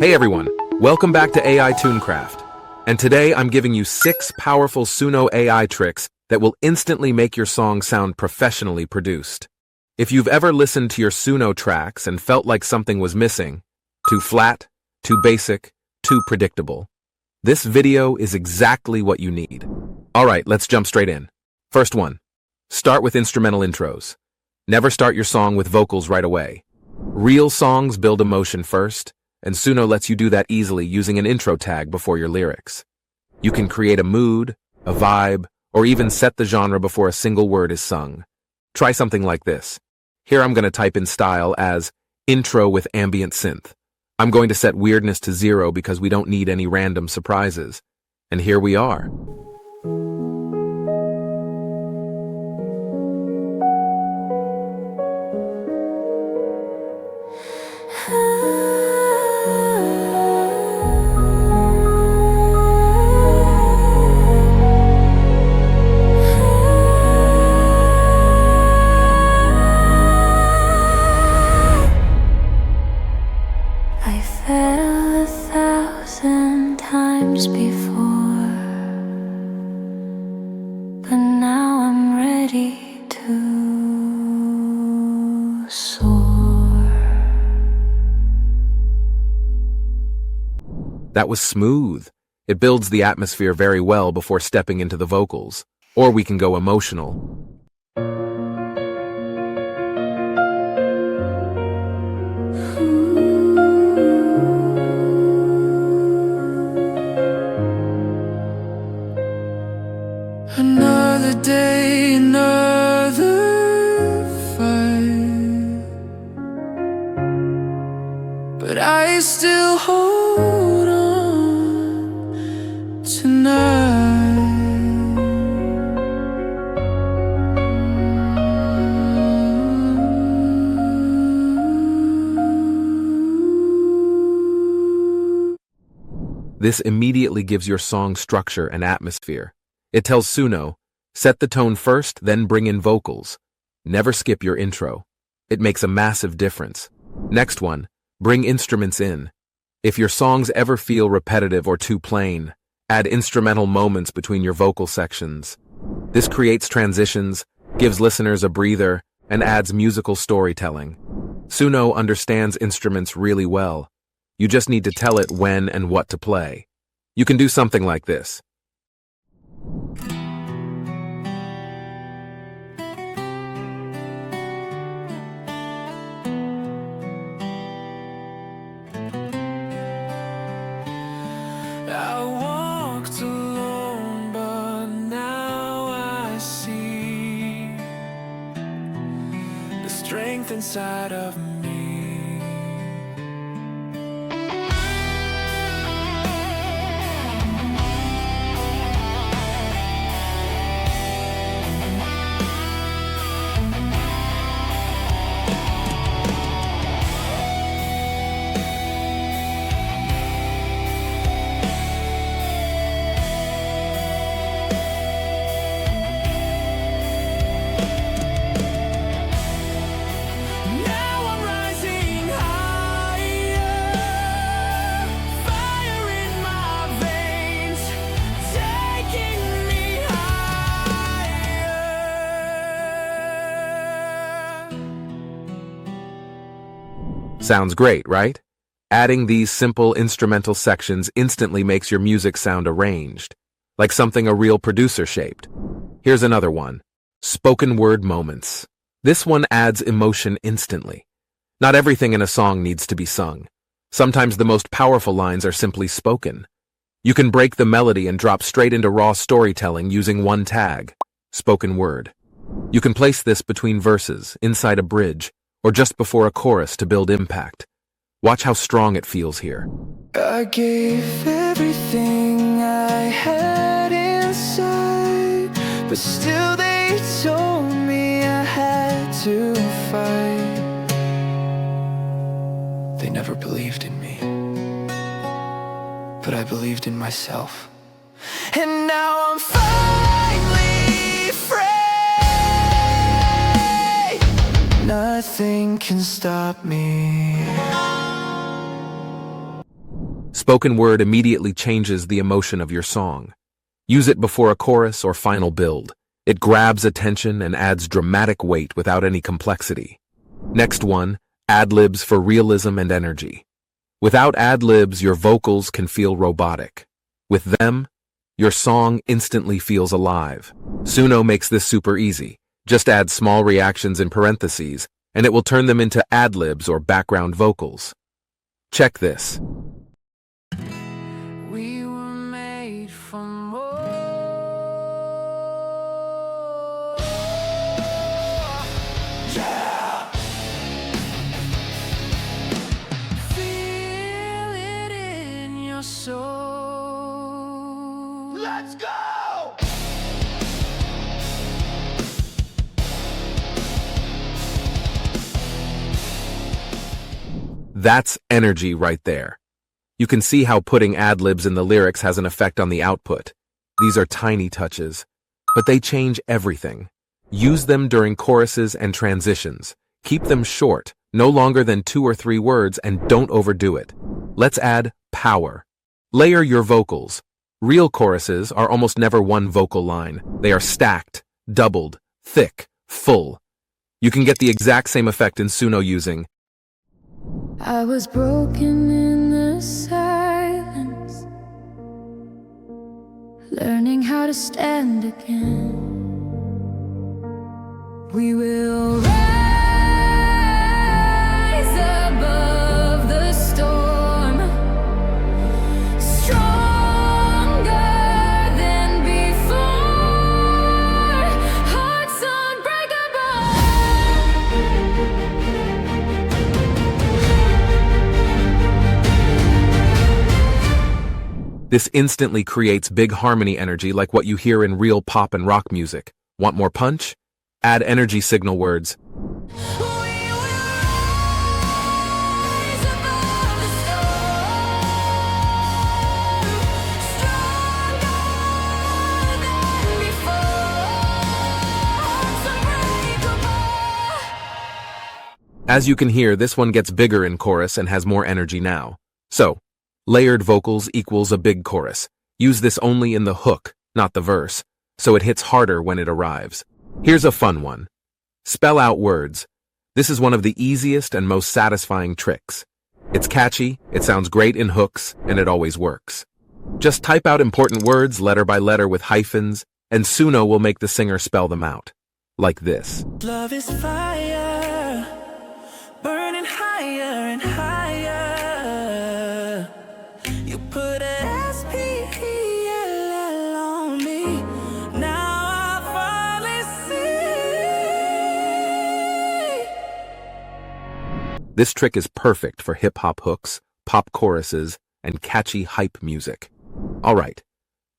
Hey everyone, welcome back to AI Tunecraft. And today I'm giving you 6 powerful Suno AI tricks that will instantly make your song sound professionally produced. If you've ever listened to your Suno tracks and felt like something was missing, too flat, too basic, too predictable, this video is exactly what you need. Alright, let's jump straight in. First one, start with instrumental intros. Never start your song with vocals right away. Real songs build emotion first, and Suno lets you do that easily using an intro tag before your lyrics. You can create a mood, a vibe, or even set the genre before a single word is sung. Try something like this. Here I'm going to type in style as intro with ambient synth. I'm going to set weirdness to 0 because we don't need any random surprises. And here we are. I fell 1,000 times before, but now I'm ready to soar. That was smooth. It builds the atmosphere very well before stepping into the vocals. Or we can go emotional. Another day, another fight, but I still hold on tonight. This immediately gives your song structure and atmosphere. It tells Suno, set the tone first, then bring in vocals. Never skip your intro. It makes a massive difference. Next one, bring instruments in. If your songs ever feel repetitive or too plain, add instrumental moments between your vocal sections. This creates transitions, gives listeners a breather, and adds musical storytelling. Suno understands instruments really well. You just need to tell it when and what to play. You can do something like this. I walked alone, but now I see the strength inside of me. Sounds great, right? Adding these simple instrumental sections instantly makes your music sound arranged, like something a real producer shaped. Here's another one, spoken word moments. This one adds emotion instantly. Not everything in a song needs to be sung. Sometimes the most powerful lines are simply spoken. You can break the melody and drop straight into raw storytelling using one tag, spoken word. You can place this between verses, inside a bridge, or just before a chorus to build impact. Watch how strong it feels here. I gave everything I had inside, but still they told me I had to fight. They never believed in me, but I believed in myself. And now I'm finally free. Nothing can stop me. Spoken word immediately changes the emotion of your song. Use it before a chorus or final build. It grabs attention and adds dramatic weight without any complexity. Next one, adlibs for realism and energy. Without adlibs, your vocals can feel robotic. With them, your song instantly feels alive. Suno makes this super easy. Just add small reactions in parentheses, and it will turn them into adlibs or background vocals. Check this. We were made for more. Yeah. Feel it in your soul. Let's go! That's energy right there. You can see how putting adlibs in the lyrics has an effect on the output. These are tiny touches, but they change everything. Use them during choruses and transitions. Keep them short, no longer than 2 or 3 words, and don't overdo it. Let's add power. Layer your vocals. Real choruses are almost never one vocal line. They are stacked, doubled, thick, full. You can get the exact same effect in Suno using I was broken in the silence, learning how to stand again. We will rise above the storm, stronger than before, hearts unbreakable. This instantly creates big harmony energy like what you hear in real pop and rock music. Want more punch? Add energy signal words. As you can hear, this one gets bigger in chorus and has more energy now. So, layered vocals equals a big chorus. Use this only in the hook, not the verse, so it hits harder when it arrives. Here's a fun one. Spell out words. This is one of the easiest and most satisfying tricks. It's catchy, it sounds great in hooks, and it always works. Just type out important words letter by letter with hyphens, and Suno will make the singer spell them out. Like this. Love is fire, burning higher and higher. You put an S-P-E-L-L on me. Now I finally see. This trick is perfect for hip-hop hooks, pop choruses, and catchy hype music. Alright,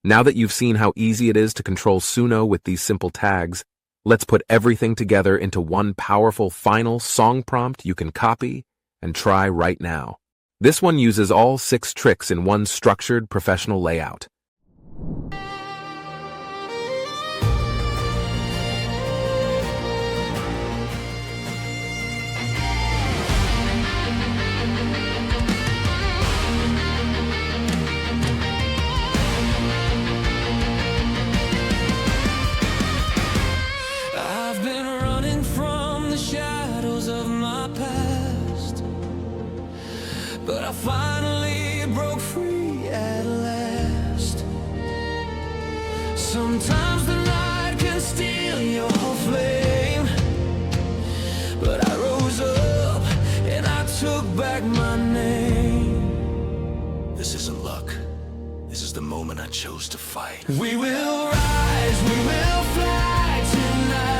now that you've seen how easy it is to control Suno with these simple tags, let's put everything together into one powerful final song prompt you can copy and try right now. This one uses all 6 tricks in one structured professional layout. I've been running from the shadows of my past, but I finally broke free at last. Sometimes the night can steal your flame, but I rose up and I took back my name. This isn't luck. This is the moment I chose to fight. We will rise, we will fly tonight.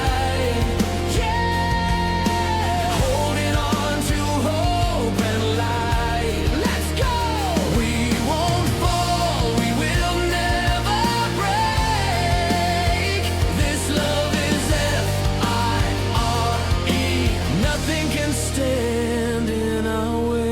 Yeah, holding on to hope and light. Let's go. We won't fall, we will never break. This love is F-I-R-E. Nothing can stand in our way.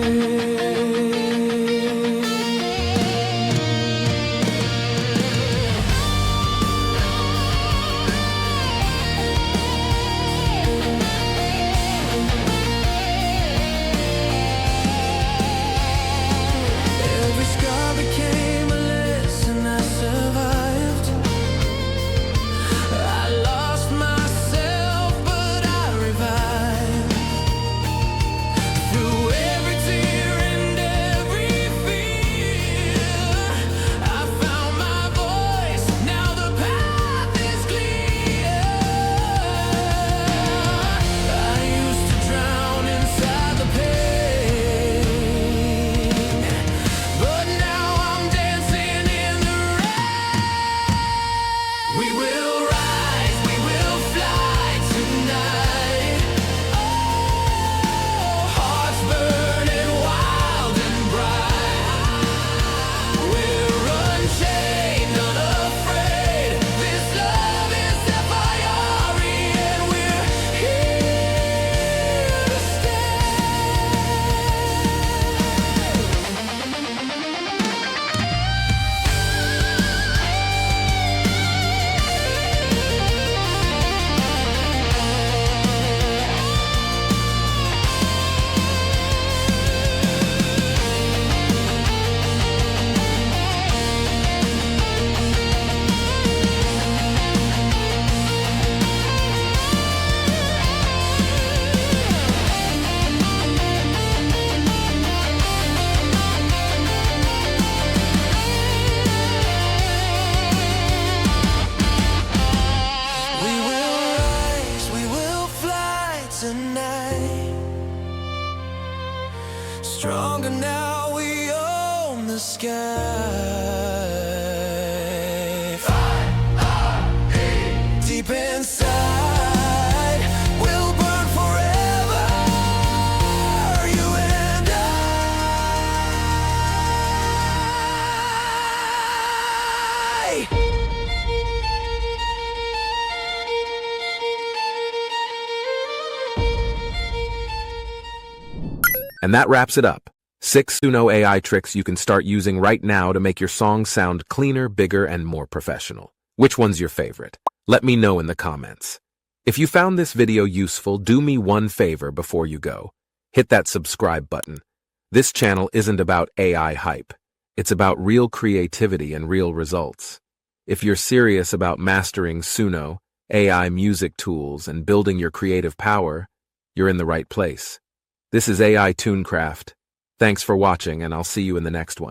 the sky. Deep inside, we'll burn forever, you and I. And that wraps it up. 6 Suno AI tricks you can start using right now to make your songs sound cleaner, bigger, and more professional. Which one's your favorite? Let me know in the comments. If you found this video useful, do me one favor before you go. Hit that subscribe button. This channel isn't about AI hype. It's about real creativity and real results. If you're serious about mastering Suno, AI music tools, and building your creative power, you're in the right place. This is AI Tunecraft. Thanks for watching, and I'll see you in the next one.